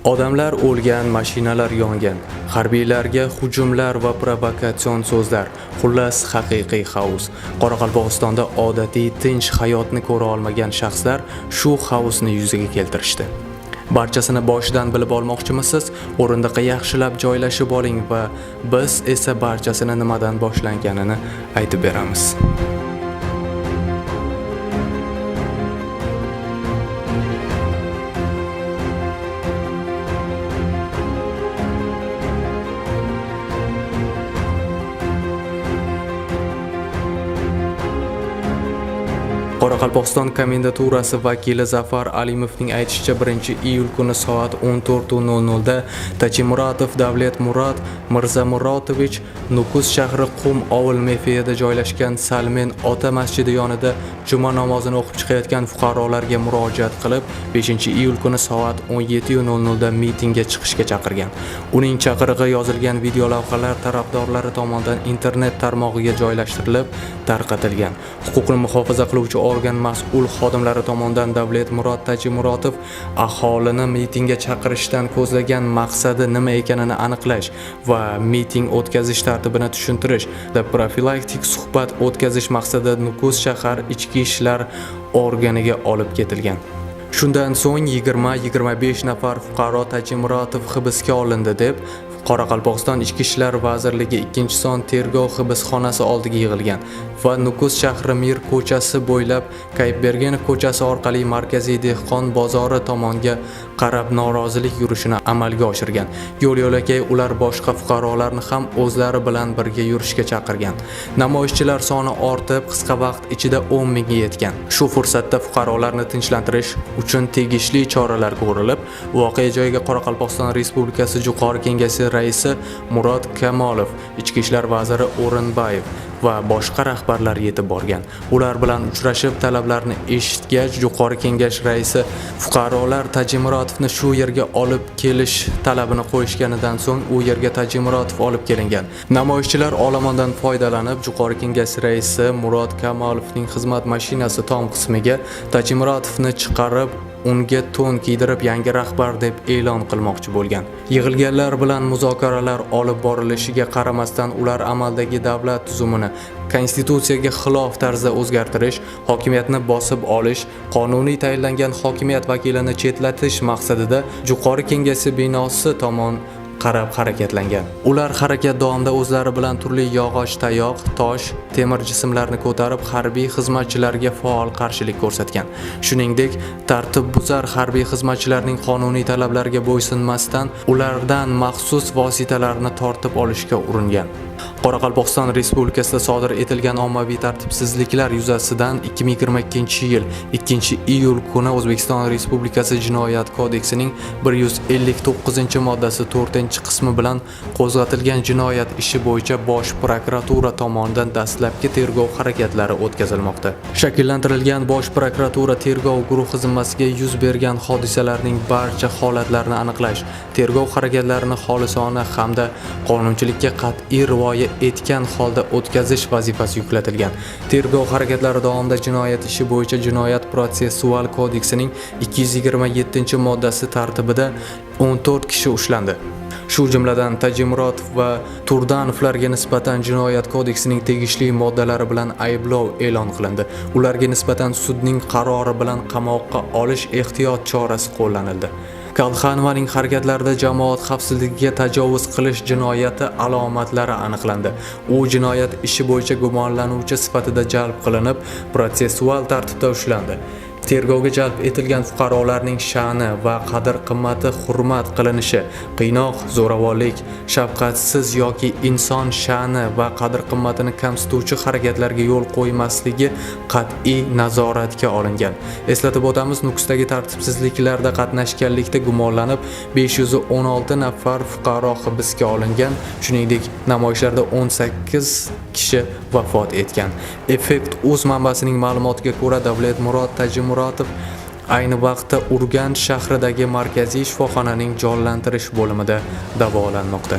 Odamlar o'lgan, mashinalar yongan, harbiylarga hujumlar va provokatsion so'zlar, xullas haqiqiy xaos. Qoraqalpog'istonda odatiy tinch hayotni ko'ra olmagan shaxslar shu xaosni yuzaga keltirishdi. Barchasini boshidan bilib olmoqchimisiz? O'rindiqqa yaxshilab joylashib oling va biz esa barchasini nimadan boshlanganini aytib beramiz. Qoraqalpog'iston komendaturasi vakili Zafar Alimovning aytishicha, 1-iyul kuni soat 14:00 da Tachimuratov Davlet Murat Mirzamurotovich Nukus shahri Qum ovul mefiyida joylashgan Salmen ota masjidi yonida juma namozini o'qib chiqayotgan fuqarolarga murojaat qilib, 5-iyul kuni soat 17:00 da mitingga chiqishga chaqirgan. Uning chaqirig'i yozilgan video lavhalar tarafdorlari tomonidan internet tarmog'iga joylashtirilib, tarqatilgan. Huquqni muhofaza qiluvchi organ mas'ul xodimlari tomonidan Davlet Murat Tachimuratov aholini mitingga chaqirishdan ko'zlagan maqsadi nima ekanini aniqlash va miting o'tkazish tartibini tushuntirish, profilaktik suhbat o'tkazish maqsadida Nukus shahar ichki ishlar organiga olib ketilgan. Shundan so'ng 20-25 nafar fuqaro Tachimuratov hibsga olindi deb Qoraqalpog'iston Ichki ishlar vazirligi 2-son tergov hibsxonasi oldiga yig'ilgan va Nukus shahri Mir ko'chasi bo'ylab Kaybergenov ko'chasi orqali markaziy dehqon bozori tomonga qarab norozilik yurishini amalga oshirgan. Yo'l-yo'lakay ular boshqa fuqarolarni ham o'zlari bilan birga yurishga chaqirgan. Namoyishchilar soni ortib, qisqa vaqt ichida 10 mingga yetgan. Shu fursatda fuqarolarni tinchlantirish uchun tegishli choralar ko'rilib, voqea joyiga Qoraqalpog'iston Respublikasi Yuqori Kengashi raisi Murod Kamolov, Ichki ishlar vaziri O'rinbayev va boshqa rahbarlar yetib borgan. Ular bilan uchrashib, talablarni eshitgach, Yuqori Kengash raisi fuqarolar Tachimurotovni shu yerga olib kelish talabini qo'yishganidan so'ng u yerga Tachimuratov olib kelingan. Namoyishchilar olomondan foydalanib, Yuqori Kengash raisi Murod Kamolovning xizmat mashinasi tom qismiga Tachimurotovni chiqarib, unga to'n kiydirib yangi rahbar deb e'lon qilmoqchi bo'lgan. Yig'ilganlar bilan muzokaralar olib borilishiga qaramasdan ular amaldagi davlat tuzumini konstitutsiyaga xilof tarzda o'zgartirish, hokimiyatni bosib olish, qonuniy tayinlangan hokimiyat vakilini chetlatish maqsadida Yuqori Kengashi binosi tomon qarab harakatlangan. Ular harakat davomida o'zlari bilan turli yog'och, tayoq, tosh, temir jismlarni ko'tarib harbiy xizmatchilarga faol qarshilik ko'rsatgan. Shuningdek, tartibbuzar harbiy xizmatchilarning qonuniy talablariga bo'ysunmasdan ulardan maxsus vositalarni tortib olishga uringan. Qoraqalpog'iston Respublikasida sodir etilgan ommaviy tartibsizliklar yuzasidan 2022-yil 2-iyul kuni O'zbekiston Respublikasi Jinoyat kodeksining 159-moddasi 4-qismi bilan qo'zg'atilgan jinoyat ishi bo'yicha Bosh prokuratura tomonidan dastlabki tergov harakatlari o'tkazilmoqda. Shakllantirilgan Bosh prokuratura tergov guruhi zimmasiga yuz bergan hodisalarning barcha holatlarini aniqlash, tergov harakatlarini xolisona hamda qonunchilikka qat'iy rioya etgan holda o'tkazish vazifasi yuklatilgan. Tergov harakatlari davomida jinoyat ishi bo'yicha Jinoyat protsessual kodeksining 227-moddasi tartibida 14 kishi ushlandi. Shu jumladan Tachimuratov va Turdanovlarga nisbatan Jinoyat kodeksining tegishli moddalari bilan ayblov e'lon qilindi. Ularga nisbatan sudning qarori bilan qamoqqa olish ehtiyot chorasi qo'llanildi. Kalxanovaning harakatlarida jamoat xavfsizligiga tajovuz qilish jinoyati alomatlari aniqlandi. U jinoyat ishi bo'yicha gumonlanuvchi sifatida jalb qilinib, protsessual tartibda ushlandi. Tergovga jalb etilgan fuqarolarning sha'ni va qadr-qimmati hurmat qilinishi, qiynoq, zo'ravonlik, shafqatsiz yoki inson sha'ni va qadr-qimmatini kamsituvchi harakatlarga yo'l qo'ymasligi qat'iy nazoratga olingan. Eslatib o'tamiz, Nukusdagi tartibsizliklarda qatnashganlikda gumonlanib 516 nafar fuqaro hibsga olingan. Shuningdek, namoyishlarda 18 kishi vafot etgan. Effekt.uz manbasining ma'lumotiga ko'ra, Davlet Murat Tachimuratov ayni vaqtda Urganch shahridagi markaziy shifoxonaning jonlantirish bo'limida davolanmoqda.